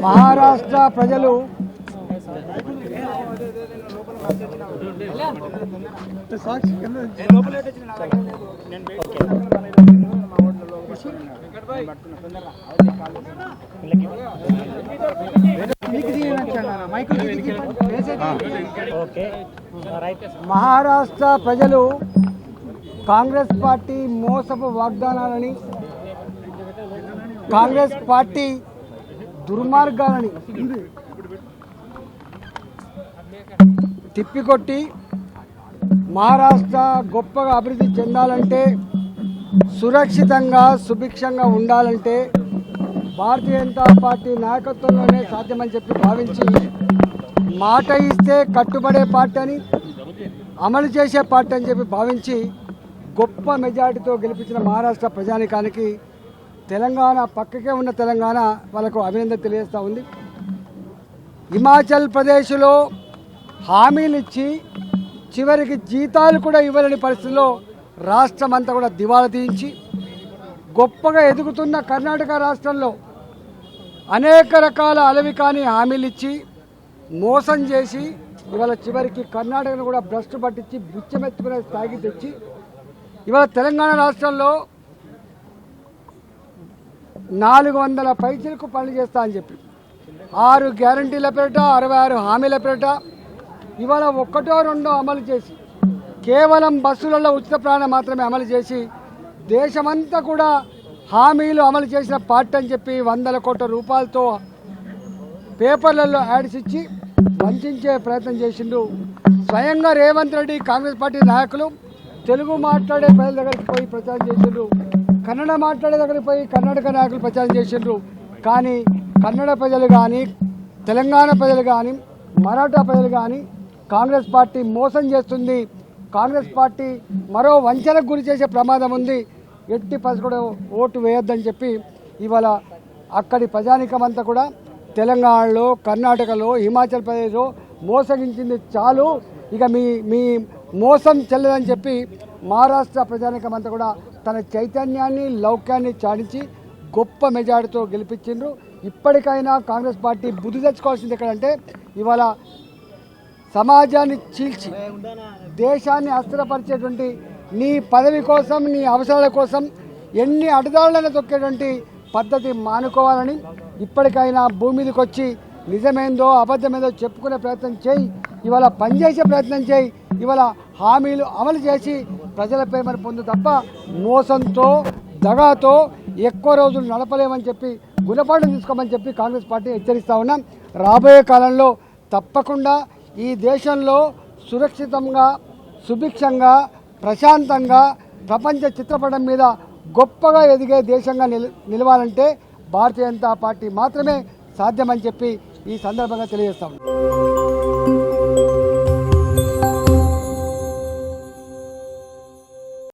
మహారాష్ట్ర ప్రజలు మహారాష్ట్ర ప్రజలు కాంగ్రెస్ పార్టీ మోసపు వాగ్దానాలని, కాంగ్రెస్ పార్టీ దుర్మార్గాలని తిప్పికొట్టి మహారాష్ట్ర గొప్పగా అభివృద్ధి చెందాలంటే, సురక్షితంగా సుభిక్షంగా ఉండాలంటే భారతీయ జనతా పార్టీ నాయకత్వంలోనే సాధ్యమని చెప్పి భావించి, మాట ఇస్తే కట్టుబడే పార్టీ అని, అమలు చేసే పార్టీ అని చెప్పి భావించి గొప్ప మెజార్టీతో గెలిపించిన మహారాష్ట్ర ప్రజానికానికి తెలంగాణ, పక్కకే ఉన్న తెలంగాణ వాళ్ళకు అభినందన తెలియజేస్తూ ఉంది. హిమాచల్ ప్రదేశ్లో హామీలు ఇచ్చి చివరికి జీతాలు కూడా ఇవ్వలేని పరిస్థితుల్లో రాష్ట్రం అంతా కూడా దివాళా తీయించి, గొప్పగా ఎదుగుతున్న కర్ణాటక రాష్ట్రంలో అనేక రకాల అలవికాని హామీలు ఇచ్చి మోసం చేసి ఇవాళ చివరికి కర్ణాటకను కూడా భ్రష్టు పట్టించి బుచ్చమెత్తుకునే స్థాయికి తెచ్చి ఇవాళ తెలంగాణ రాష్ట్రంలో 400 పైసలకు పనులు చేస్తా అని చెప్పి 6 గ్యారంటీల పేరిట 66 హామీల పేరిట ఇవాళ 1, 2 అమలు చేసి కేవలం బస్సులలో ఉచిత ప్రయాణం మాత్రమే అమలు చేసి దేశమంతా కూడా హామీలు అమలు చేసిన పార్టీ అని చెప్పి 100 కోట్ల రూపాయలతో పేపర్లలో యాడ్స్ ఇచ్చి వంచే ప్రయత్నం చేసిండు. స్వయంగా రేవంత్ రెడ్డి, కాంగ్రెస్ పార్టీ నాయకులు తెలుగు మాట్లాడే ప్రజల దగ్గరికి పోయి ప్రచారం చేసిండ్రు, కన్నడ మాట్లాడే దగ్గరికి పోయి కర్ణాటక నాయకులు ప్రచారం చేసిండ్రు. కానీ కన్నడ ప్రజలు కానీ, తెలంగాణ ప్రజలు కానీ, మరాఠా ప్రజలు కానీ కాంగ్రెస్ పార్టీ మోసం చేస్తుంది, కాంగ్రెస్ పార్టీ మరో వంచనకు గురి చేసే ప్రమాదం ఉంది, ఎట్టి పరిస్థితుల్లో ఓటు వేయొద్దని చెప్పి ఇవాళ అక్కడి ప్రజానికం అంతా కూడా తెలంగాణలో, కర్ణాటకలో, హిమాచల్ ప్రదేశ్లో మోసగించింది చాలు, ఇక మీ మోసం చెల్లదని చెప్పి మహారాష్ట్ర ప్రజానికం అంతా కూడా తన చైతన్యాన్ని, లౌక్యాన్ని చాటించి గొప్ప మెజార్టీతో గెలిపించిండ్రు. ఇప్పటికైనా కాంగ్రెస్ పార్టీ బుద్ధి తెచ్చుకోవాల్సింది ఎక్కడంటే, ఇవాళ సమాజాన్ని చీల్చి దేశాన్ని అస్థిరపరిచేటువంటి నీ పదవి కోసం, నీ అవసరాల కోసం ఎన్ని అడ్డదారులను తొక్కేటువంటి పద్ధతి మానుకోవాలని, ఇప్పటికైనా భూమి మీదకి వచ్చి నిజమేందో అబద్ధమేందో చెప్పుకునే ప్రయత్నం చేయి, ఇవాళ పనిచేసే ప్రయత్నం చేయి, ఇవాళ హామీలు అమలు చేసి ప్రజల ప్రేమను పొందు తప్ప మోసంతో, దగాతో ఎక్కువ రోజులు నడపలేమని చెప్పి గుణపాఠం తీసుకోమని చెప్పి కాంగ్రెస్ పార్టీ హెచ్చరిస్తూ ఉన్నాం. రాబోయే కాలంలో తప్పకుండా ఈ దేశంలో సురక్షితంగా, సుభిక్షంగా, ప్రశాంతంగా ప్రపంచ చిత్రపటం మీద గొప్పగా ఎదిగే దేశంగా నిలవాలంటే భారతీయ జనతా పార్టీ మాత్రమే సాధ్యమని చెప్పి ఈ సందర్భంగా తెలియజేస్తాం.